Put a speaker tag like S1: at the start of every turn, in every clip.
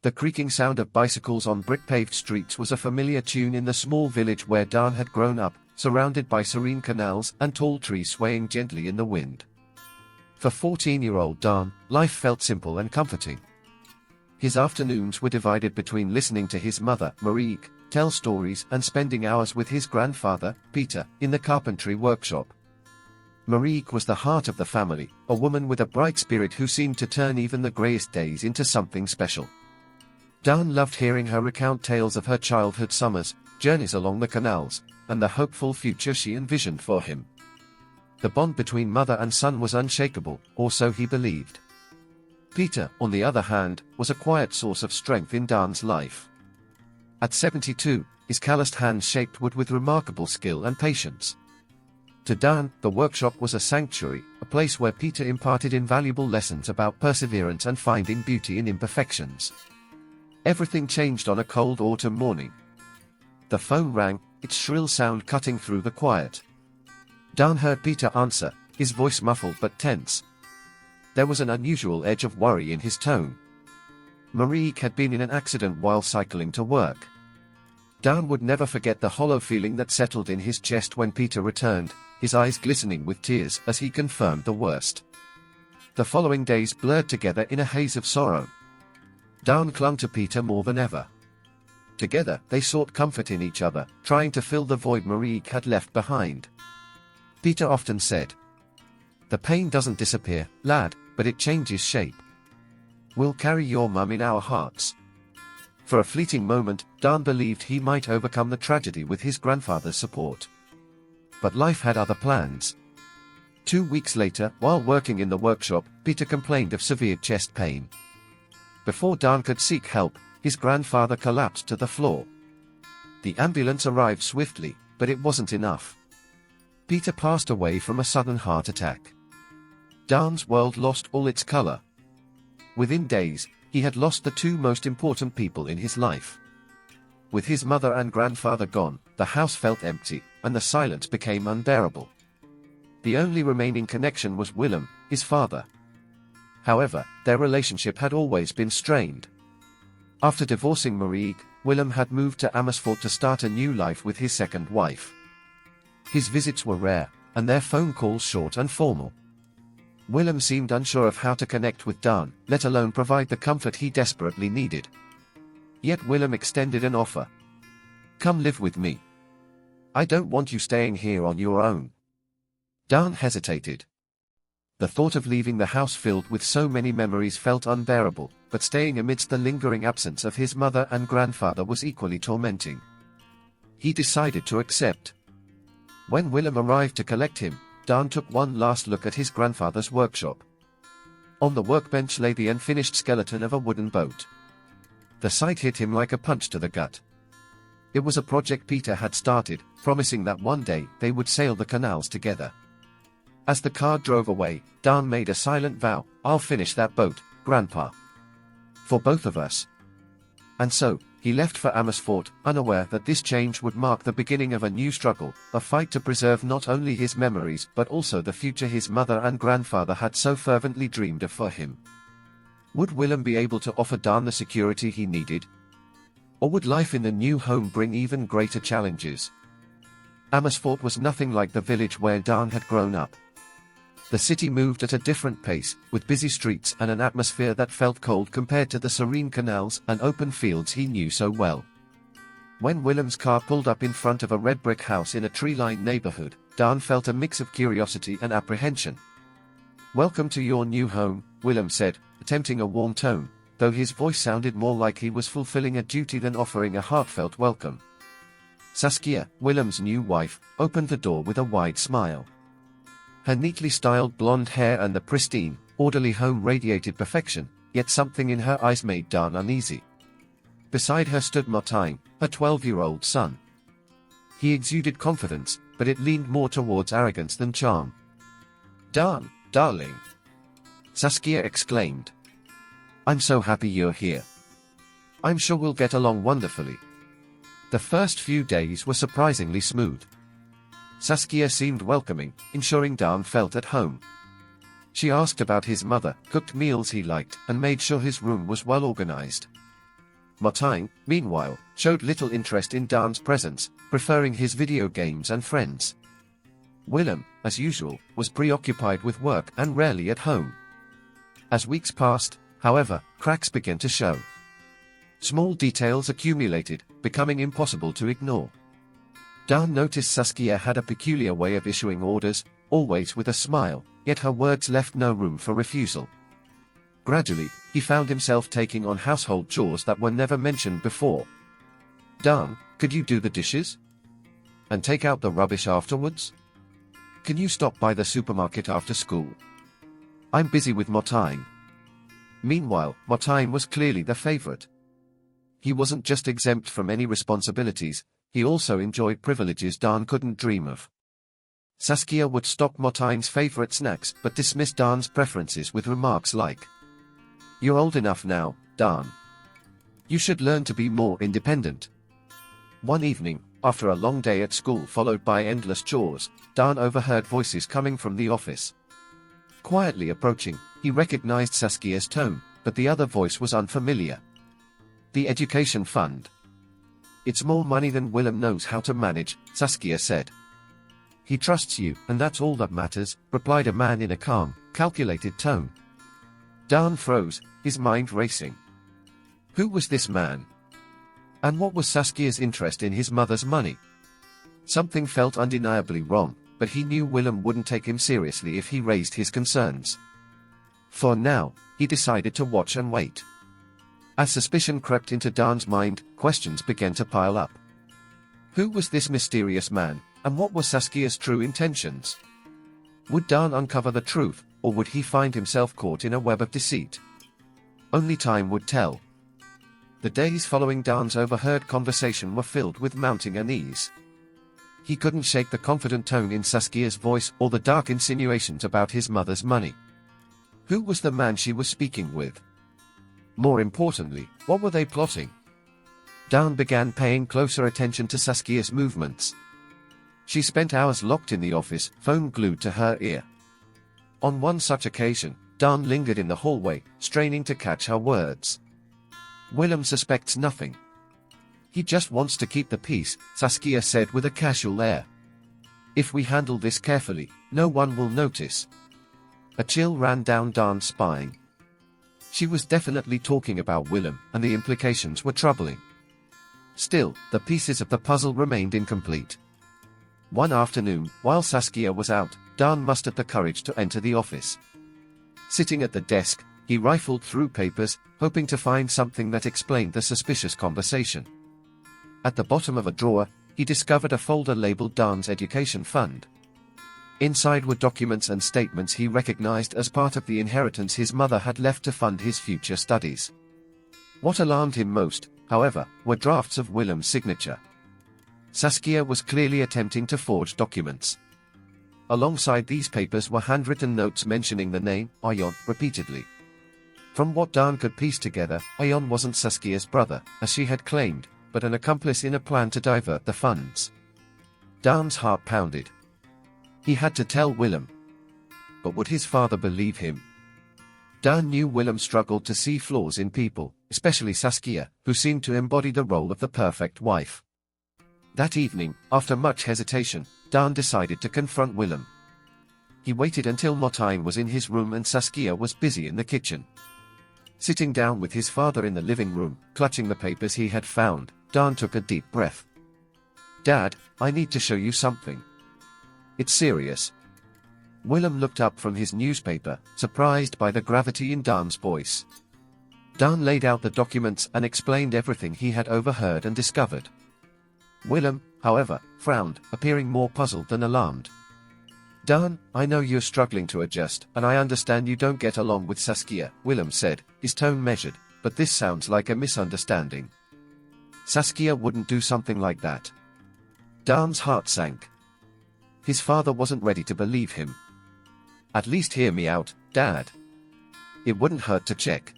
S1: The creaking sound of bicycles on brick-paved streets was a familiar tune in the small village where Daan had grown up, surrounded by serene canals and tall trees swaying gently in the wind. For 14-year-old Daan, life felt simple and comforting. His afternoons were divided between listening to his mother, Marieke, tell stories and spending hours with his grandfather, Peter, in the carpentry workshop. Marieke was the heart of the family, a woman with a bright spirit who seemed to turn even the greyest days into something special. Daan loved hearing her recount tales of her childhood summers, journeys along the canals, and the hopeful future she envisioned for him. The bond between mother and son was unshakable, or so he believed. Peter, on the other hand, was a quiet source of strength in Daan's life. At 72, his calloused hands shaped wood with remarkable skill and patience. To Daan, the workshop was a sanctuary, a place where Peter imparted invaluable lessons about perseverance and finding beauty in imperfections. Everything changed on a cold autumn morning. The phone rang, its shrill sound cutting through the quiet. Daan heard Peter answer, his voice muffled but tense. There was an unusual edge of worry in his tone. Marieke had been in an accident while cycling to work. Daan would never forget the hollow feeling that settled in his chest when Peter returned, his eyes glistening with tears as he confirmed the worst. The following days blurred together in a haze of sorrow. Daan clung to Peter more than ever. Together, they sought comfort in each other, trying to fill the void Marieke had left behind. Peter often said, "The pain doesn't disappear, lad, but it changes shape. We'll carry your mum in our hearts." For a fleeting moment, Daan believed he might overcome the tragedy with his grandfather's support. But life had other plans. 2 weeks later, while working in the workshop, Peter complained of severe chest pain. Before Daan could seek help, his grandfather collapsed to the floor. The ambulance arrived swiftly, but it wasn't enough. Peter passed away from a sudden heart attack. Daan's world lost all its color. Within days, he had lost the two most important people in his life. With his mother and grandfather gone, the house felt empty, and the silence became unbearable. The only remaining connection was Willem, his father. However, their relationship had always been strained. After divorcing Marieke, Willem had moved to Amersfoort to start a new life with his second wife. His visits were rare, and their phone calls short and formal. Willem seemed unsure of how to connect with Daan, let alone provide the comfort he desperately needed. Yet Willem extended an offer. "Come live with me. I don't want you staying here on your own." Daan hesitated. The thought of leaving the house filled with so many memories felt unbearable, but staying amidst the lingering absence of his mother and grandfather was equally tormenting. He decided to accept. When Willem arrived to collect him, Daan took one last look at his grandfather's workshop. On the workbench lay the unfinished skeleton of a wooden boat. The sight hit him like a punch to the gut. It was a project Peter had started, promising that one day they would sail the canals together. As the car drove away, Daan made a silent vow, "I'll finish that boat, Grandpa. For both of us." And so, he left for Amersfoort, unaware that this change would mark the beginning of a new struggle, a fight to preserve not only his memories but also the future his mother and grandfather had so fervently dreamed of for him. Would Willem be able to offer Daan the security he needed? Or would life in the new home bring even greater challenges? Amersfoort was nothing like the village where Daan had grown up. The city moved at a different pace, with busy streets and an atmosphere that felt cold compared to the serene canals and open fields he knew so well. When Willem's car pulled up in front of a red brick house in a tree-lined neighborhood, Daan felt a mix of curiosity and apprehension. "Welcome to your new home," Willem said, attempting a warm tone, though his voice sounded more like he was fulfilling a duty than offering a heartfelt welcome. Saskia, Willem's new wife, opened the door with a wide smile. Her neatly styled blonde hair and the pristine, orderly home radiated perfection, yet something in her eyes made Daan uneasy. Beside her stood Martijn, her 12-year-old son. He exuded confidence, but it leaned more towards arrogance than charm. "Daan, darling!" Saskia exclaimed. "I'm so happy you're here. I'm sure we'll get along wonderfully." The first few days were surprisingly smooth. Saskia seemed welcoming, ensuring Daan felt at home. She asked about his mother, cooked meals he liked, and made sure his room was well organized. Martijn, meanwhile, showed little interest in Daan's presence, preferring his video games and friends. Willem, as usual, was preoccupied with work and rarely at home. As weeks passed, however, cracks began to show. Small details accumulated, becoming impossible to ignore. Daan noticed Saskia had a peculiar way of issuing orders, always with a smile, yet her words left no room for refusal. Gradually, he found himself taking on household chores that were never mentioned before. "Daan, could you do the dishes? And take out the rubbish afterwards? Can you stop by the supermarket after school? I'm busy with Martijn." Meanwhile, Martijn was clearly the favorite. He wasn't just exempt from any responsibilities, he also enjoyed privileges Daan couldn't dream of. Saskia would stock Martijn's favorite snacks but dismiss Daan's preferences with remarks like, "You're old enough now, Daan. You should learn to be more independent." One evening, after a long day at school followed by endless chores, Daan overheard voices coming from the office. Quietly approaching, he recognized Saskia's tone, but the other voice was unfamiliar. "The education fund. It's more money than Willem knows how to manage," Saskia said. "He trusts you, and that's all that matters," replied a man in a calm, calculated tone. Daan froze, his mind racing. Who was this man? And what was Saskia's interest in his mother's money? Something felt undeniably wrong, but he knew Willem wouldn't take him seriously if he raised his concerns. For now, he decided to watch and wait. As suspicion crept into Daan's mind, questions began to pile up. Who was this mysterious man, and what were Saskia's true intentions? Would Daan uncover the truth, or would he find himself caught in a web of deceit? Only time would tell. The days following Daan's overheard conversation were filled with mounting unease. He couldn't shake the confident tone in Saskia's voice or the dark insinuations about his mother's money. Who was the man she was speaking with? More importantly, what were they plotting? Daan began paying closer attention to Saskia's movements. She spent hours locked in the office, phone glued to her ear. On one such occasion, Daan lingered in the hallway, straining to catch her words. "Willem suspects nothing. He just wants to keep the peace," Saskia said with a casual air. "If we handle this carefully, no one will notice." A chill ran down Daan's spine. She was definitely talking about Willem, and the implications were troubling. Still, the pieces of the puzzle remained incomplete. One afternoon, while Saskia was out, Daan mustered the courage to enter the office. Sitting at the desk, he rifled through papers, hoping to find something that explained the suspicious conversation. At the bottom of a drawer, he discovered a folder labeled Daan's education fund. Inside were documents and statements he recognized as part of the inheritance his mother had left to fund his future studies. What alarmed him most, however, were drafts of Willem's signature. Saskia was clearly attempting to forge documents. Alongside these papers were handwritten notes mentioning the name, Arjan, repeatedly. From what Daan could piece together, Arjan wasn't Saskia's brother, as she had claimed, but an accomplice in a plan to divert the funds. Daan's heart pounded. He had to tell Willem. But would his father believe him? Daan knew Willem struggled to see flaws in people, especially Saskia, who seemed to embody the role of the perfect wife. That evening, after much hesitation, Daan decided to confront Willem. He waited until Martijn was in his room and Saskia was busy in the kitchen. Sitting down with his father in the living room, clutching the papers he had found, Daan took a deep breath. "Dad, I need to show you something. It's serious." Willem looked up from his newspaper, surprised by the gravity in Daan's voice. Daan laid out the documents and explained everything he had overheard and discovered. Willem, however, frowned, appearing more puzzled than alarmed. "Daan, I know you're struggling to adjust, and I understand you don't get along with Saskia," Willem said, his tone measured, "but this sounds like a misunderstanding. Saskia wouldn't do something like that." Daan's heart sank. His father wasn't ready to believe him. "At least hear me out, Dad. It wouldn't hurt to check.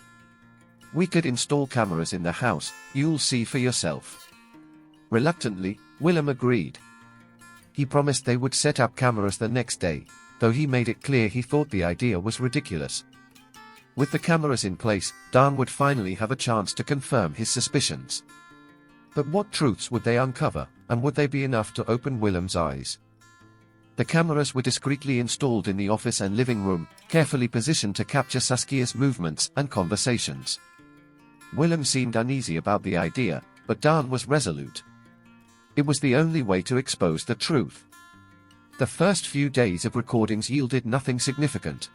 S1: We could install cameras in the house, you'll see for yourself." Reluctantly, Willem agreed. He promised they would set up cameras the next day, though he made it clear he thought the idea was ridiculous. With the cameras in place, Daan would finally have a chance to confirm his suspicions. But what truths would they uncover, and would they be enough to open Willem's eyes? The cameras were discreetly installed in the office and living room, carefully positioned to capture Saskia's movements and conversations. Willem seemed uneasy about the idea, but Daan was resolute. It was the only way to expose the truth. The first few days of recordings yielded nothing significant.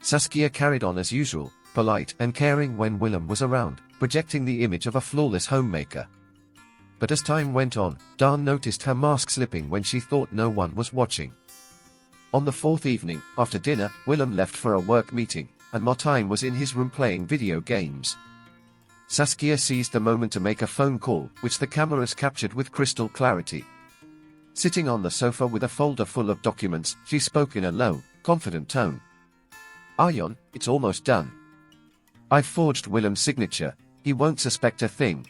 S1: Saskia carried on as usual, polite and caring when Willem was around, projecting the image of a flawless homemaker. But as time went on, Daan noticed her mask slipping when she thought no one was watching. On the fourth evening, after dinner, Willem left for a work meeting, and Martijn was in his room playing video games. Saskia seized the moment to make a phone call, which the cameras captured with crystal clarity. Sitting on the sofa with a folder full of documents, she spoke in a low, confident tone. "Arjan, it's almost done. I've forged Willem's signature, he won't suspect a thing.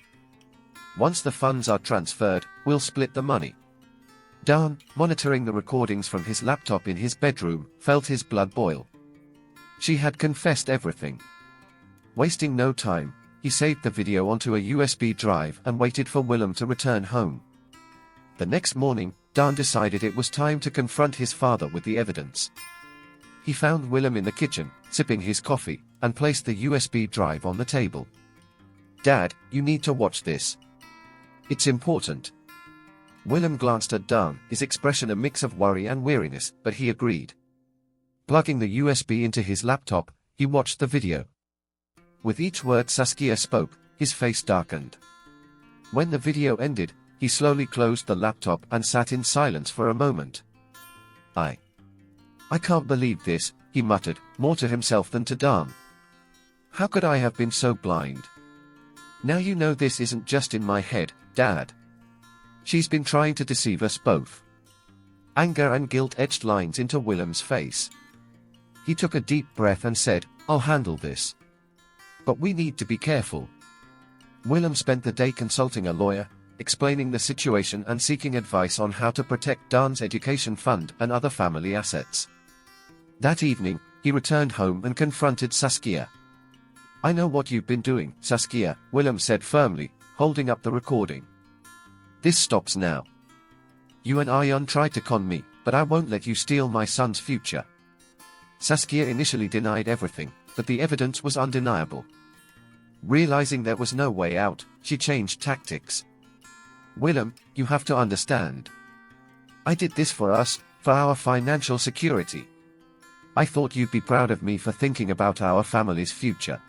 S1: Once the funds are transferred, we'll split the money." Daan, monitoring the recordings from his laptop in his bedroom, felt his blood boil. She had confessed everything. Wasting no time, he saved the video onto a USB drive and waited for Willem to return home. The next morning, Daan decided it was time to confront his father with the evidence. He found Willem in the kitchen, sipping his coffee, and placed the USB drive on the table. "Dad, you need to watch this. It's important." Willem glanced at Daan, his expression a mix of worry and weariness, but he agreed. Plugging the USB into his laptop, he watched the video. With each word Saskia spoke, his face darkened. When the video ended, he slowly closed the laptop and sat in silence for a moment. I can't believe this," he muttered, more to himself than to Daan. "How could I have been so blind? Now you know this isn't just in my head, Dad. She's been trying to deceive us both." Anger and guilt etched lines into Willem's face. He took a deep breath and said, "I'll handle this. But we need to be careful." Willem spent the day consulting a lawyer, explaining the situation and seeking advice on how to protect Daan's education fund and other family assets. That evening, he returned home and confronted Saskia. "I know what you've been doing, Saskia," Willem said firmly, holding up the recording. "This stops now. You and Arjan tried to con me, but I won't let you steal my son's future." Saskia initially denied everything, but the evidence was undeniable. Realizing there was no way out, she changed tactics. "Willem, you have to understand. I did this for us, for our financial security. I thought you'd be proud of me for thinking about our family's future."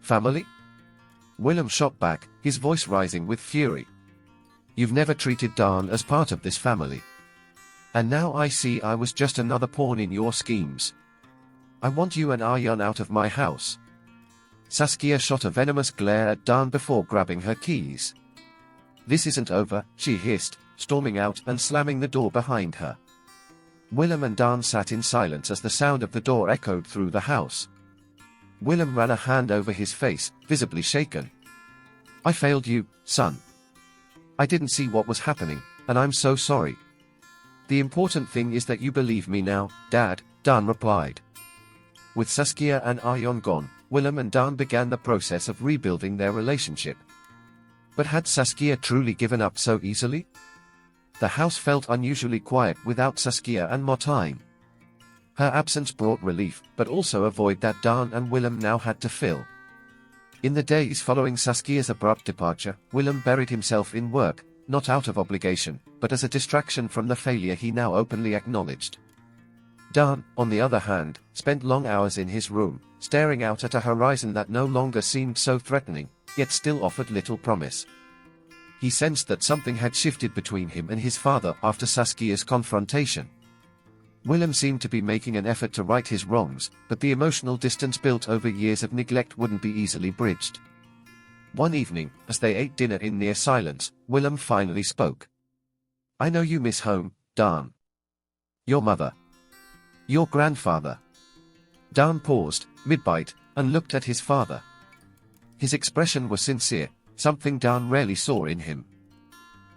S1: "Family?" Willem shot back, his voice rising with fury. "You've never treated Daan as part of this family. And now I see I was just another pawn in your schemes. I want you and Arjan out of my house." Saskia shot a venomous glare at Daan before grabbing her keys. "This isn't over," she hissed, storming out and slamming the door behind her. Willem and Daan sat in silence as the sound of the door echoed through the house. Willem ran a hand over his face, visibly shaken. "I failed you, son. I didn't see what was happening, and I'm so sorry. The important thing is that you believe me now, Dad," Daan replied. With Saskia and Arjan gone, Willem and Daan began the process of rebuilding their relationship. But had Saskia truly given up so easily? The house felt unusually quiet without Saskia and Martijn. Her absence brought relief, but also a void that Daan and Willem now had to fill. In the days following Saskia's abrupt departure, Willem buried himself in work, not out of obligation, but as a distraction from the failure he now openly acknowledged. Daan, on the other hand, spent long hours in his room, staring out at a horizon that no longer seemed so threatening, yet still offered little promise. He sensed that something had shifted between him and his father after Saskia's confrontation. Willem seemed to be making an effort to right his wrongs, but the emotional distance built over years of neglect wouldn't be easily bridged. One evening, as they ate dinner in near silence, Willem finally spoke. "I know you miss home, Daan. Your mother. Your grandfather." Daan paused, mid-bite, and looked at his father. His expression was sincere, something Daan rarely saw in him.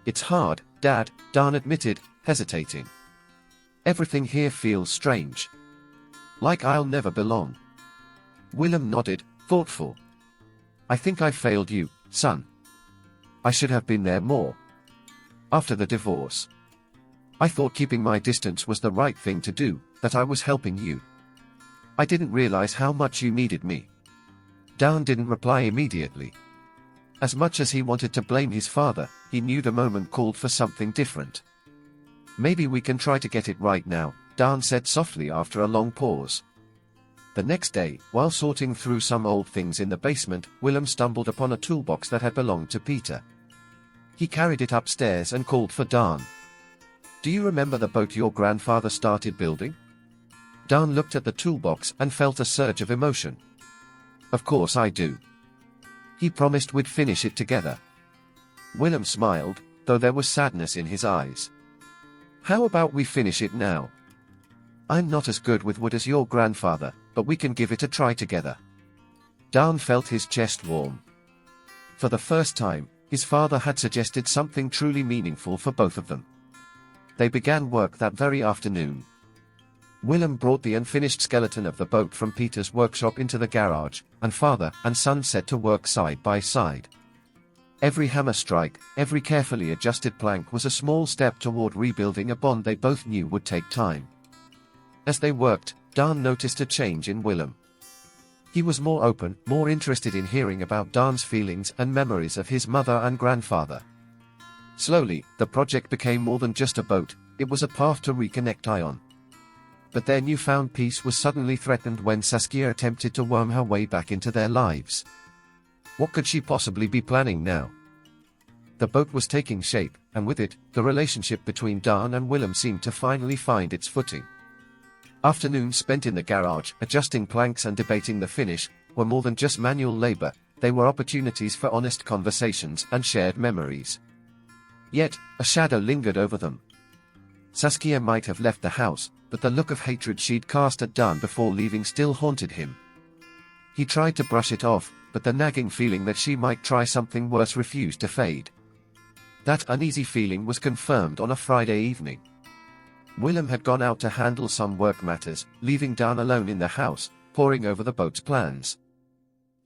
S1: "It's hard, Dad," Daan admitted, hesitating. "Everything here feels strange. Like I'll never belong." Willem nodded, thoughtful. I think I failed you, son. I should have been there more. After the divorce. I thought keeping my distance was the right thing to do, that I was helping you. I didn't realize how much you needed me. Daan didn't reply immediately. As much as he wanted to blame his father, he knew the moment called for something different. Maybe we can try to get it right now, Daan said softly after a long pause. The next day, while sorting through some old things in the basement, Willem stumbled upon a toolbox that had belonged to Peter. He carried it upstairs and called for Daan. Do you remember the boat your grandfather started building? Daan looked at the toolbox and felt a surge of emotion. Of course I do. He promised we'd finish it together. Willem smiled, though there was sadness in his eyes. How about we finish it now? I'm not as good with wood as your grandfather, but we can give it a try together. Daan felt his chest warm. For the first time, his father had suggested something truly meaningful for both of them. They began work that very afternoon. Willem brought the unfinished skeleton of the boat from Peter's workshop into the garage, and father and son set to work side by side. Every hammer strike, every carefully adjusted plank was a small step toward rebuilding a bond they both knew would take time. As they worked, Daan noticed a change in Willem. He was more open, more interested in hearing about Daan's feelings and memories of his mother and grandfather. Slowly, the project became more than just a boat, it was a path to reconnect Ion. But their newfound peace was suddenly threatened when Saskia attempted to worm her way back into their lives. What could she possibly be planning now? The boat was taking shape, and with it, the relationship between Daan and Willem seemed to finally find its footing. Afternoons spent in the garage, adjusting planks and debating the finish, were more than just manual labor, they were opportunities for honest conversations and shared memories. Yet, a shadow lingered over them. Saskia might have left the house, but the look of hatred she'd cast at Daan before leaving still haunted him. He tried to brush it off, but the nagging feeling that she might try something worse refused to fade. That uneasy feeling was confirmed on a Friday evening. Willem had gone out to handle some work matters, leaving Daan alone in the house, poring over the boat's plans.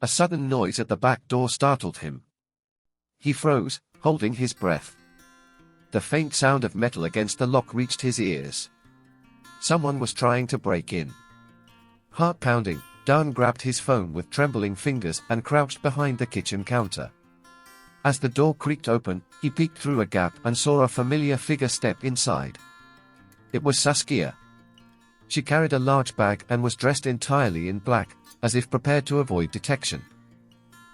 S1: A sudden noise at the back door startled him. He froze, holding his breath. The faint sound of metal against the lock reached his ears. Someone was trying to break in. Heart pounding, Daan grabbed his phone with trembling fingers and crouched behind the kitchen counter. As the door creaked open, he peeked through a gap and saw a familiar figure step inside. It was Saskia. She carried a large bag and was dressed entirely in black, as if prepared to avoid detection.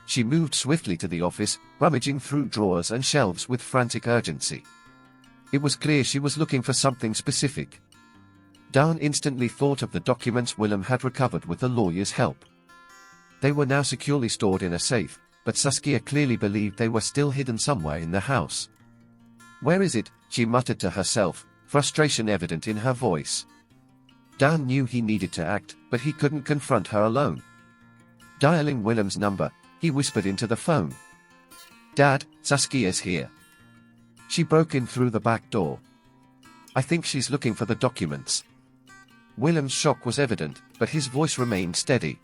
S1: She moved swiftly to the office, rummaging through drawers and shelves with frantic urgency. It was clear she was looking for something specific. Daan instantly thought of the documents Willem had recovered with the lawyer's help. They were now securely stored in a safe, but Saskia clearly believed they were still hidden somewhere in the house. Where is it? She muttered to herself, frustration evident in her voice. Daan knew he needed to act, but he couldn't confront her alone. Dialing Willem's number, he whispered into the phone. "Dad, Saskia's here." She broke in through the back door. "I think she's looking for the documents." Willem's shock was evident, but his voice remained steady.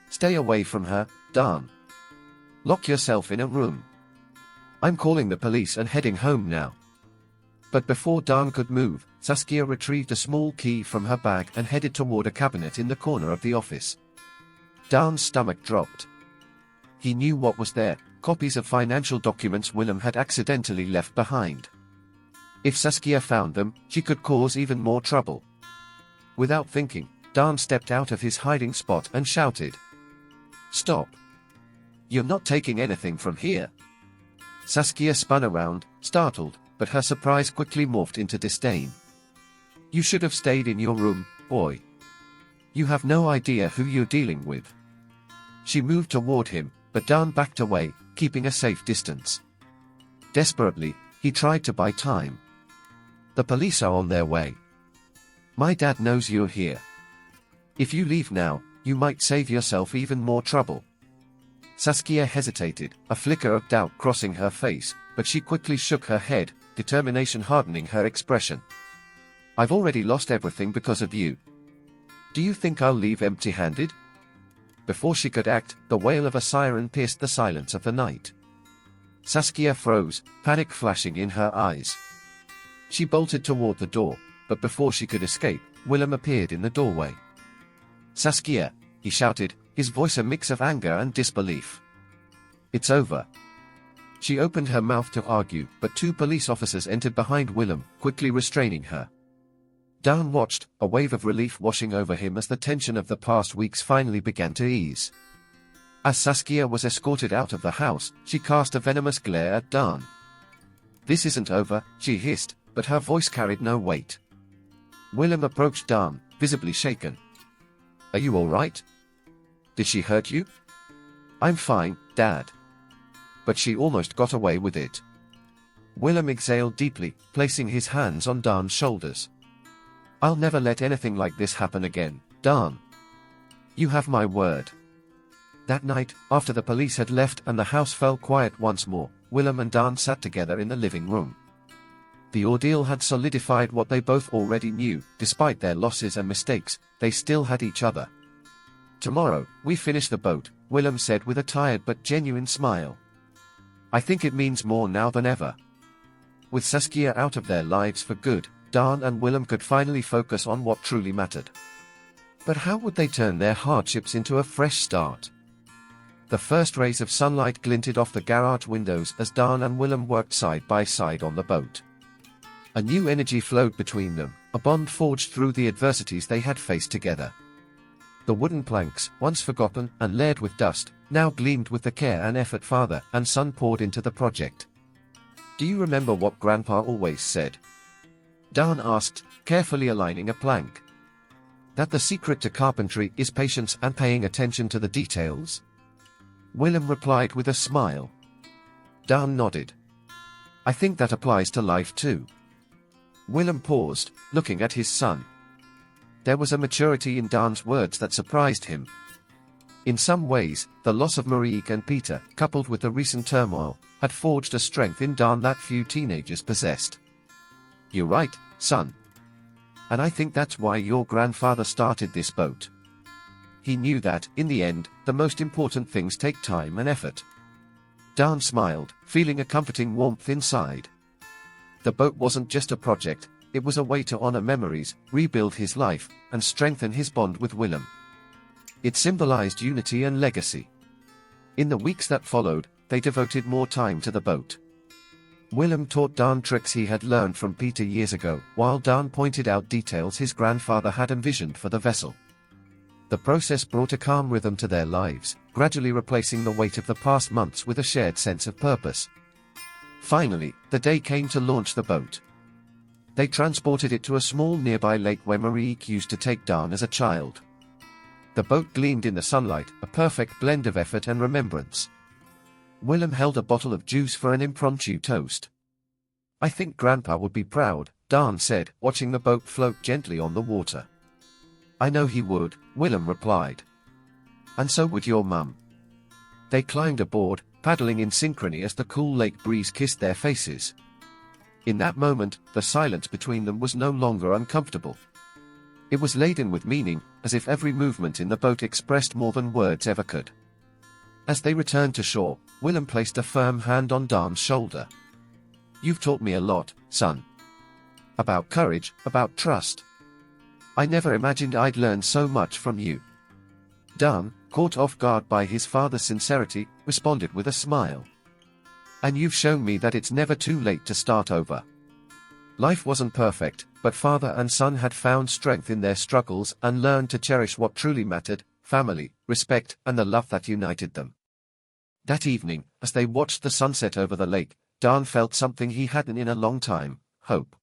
S1: "Stay away from her, Daan. Lock yourself in a room. I'm calling the police and heading home now." But before Daan could move, Saskia retrieved a small key from her bag and headed toward a cabinet in the corner of the office. Daan's stomach dropped. He knew what was there, copies of financial documents Willem had accidentally left behind. If Saskia found them, she could cause even more trouble. Without thinking, Daan stepped out of his hiding spot and shouted, "Stop! You're not taking anything from here." Saskia spun around, startled, but her surprise quickly morphed into disdain. "You should have stayed in your room, boy. You have no idea who you're dealing with." She moved toward him, but Daan backed away, keeping a safe distance. Desperately, he tried to buy time. "The police are on their way. My dad knows you're here. If you leave now, you might save yourself even more trouble." Saskia hesitated, a flicker of doubt crossing her face, but she quickly shook her head, determination hardening her expression. "I've already lost everything because of you. Do you think I'll leave empty-handed?" Before she could act, the wail of a siren pierced the silence of the night. Saskia froze, panic flashing in her eyes. She bolted toward the door, but before she could escape, Willem appeared in the doorway. "Saskia," he shouted, his voice a mix of anger and disbelief. "It's over." She opened her mouth to argue, but two police officers entered behind Willem, quickly restraining her. Daan watched, a wave of relief washing over him as the tension of the past weeks finally began to ease. As Saskia was escorted out of the house, she cast a venomous glare at Daan. "This isn't over," she hissed, but her voice carried no weight. Willem approached Daan, visibly shaken. "Are you all right? Did she hurt you?" "I'm fine, Dad. But she almost got away with it." Willem exhaled deeply, placing his hands on Daan's shoulders. "I'll never let anything like this happen again, Daan. You have my word." That night, after the police had left and the house fell quiet once more, Willem and Daan sat together in the living room. The ordeal had solidified what they both already knew. Despite their losses and mistakes, they still had each other. "Tomorrow, we finish the boat," Willem said with a tired but genuine smile. "I think it means more now than ever." With Saskia out of their lives for good, Daan and Willem could finally focus on what truly mattered. But how would they turn their hardships into a fresh start? The first rays of sunlight glinted off the garage windows as Daan and Willem worked side by side on the boat. A new energy flowed between them, a bond forged through the adversities they had faced together. The wooden planks, once forgotten and layered with dust, now gleamed with the care and effort father and son poured into the project. "Do you remember what Grandpa always said?" Daan asked, carefully aligning a plank. "That the secret to carpentry is patience and paying attention to the details?" Willem replied with a smile. Daan nodded. "I think that applies to life too." Willem paused, looking at his son. There was a maturity in Daan's words that surprised him. In some ways, the loss of Marieke and Peter, coupled with the recent turmoil, had forged a strength in Daan that few teenagers possessed. "You're right, son. And I think that's why your grandfather started this boat. He knew that, in the end, the most important things take time and effort." Daan smiled, feeling a comforting warmth inside. The boat wasn't just a project, it was a way to honor memories, rebuild his life, and strengthen his bond with Willem. It symbolized unity and legacy. In the weeks that followed, they devoted more time to the boat. Willem taught Daan tricks he had learned from Peter years ago, while Daan pointed out details his grandfather had envisioned for the vessel. The process brought a calm rhythm to their lives, gradually replacing the weight of the past months with a shared sense of purpose. Finally, the day came to launch the boat. They transported it to a small nearby lake where Marieke used to take Daan as a child. The boat gleamed in the sunlight, a perfect blend of effort and remembrance. Willem held a bottle of juice for an impromptu toast. "I think Grandpa would be proud," Daan said, watching the boat float gently on the water. "I know he would," Willem replied. "And so would your mum." They climbed aboard, paddling in synchrony as the cool lake breeze kissed their faces. In that moment, the silence between them was no longer uncomfortable. It was laden with meaning, as if every movement in the boat expressed more than words ever could. As they returned to shore, Willem placed a firm hand on Daan's shoulder. "You've taught me a lot, son. About courage, about trust. I never imagined I'd learn so much from you." Daan, caught off guard by his father's sincerity, responded with a smile. "And you've shown me that it's never too late to start over." Life wasn't perfect, but father and son had found strength in their struggles and learned to cherish what truly mattered: family, respect, and the love that united them. That evening, as they watched the sunset over the lake, Daan felt something he hadn't in a long time: hope.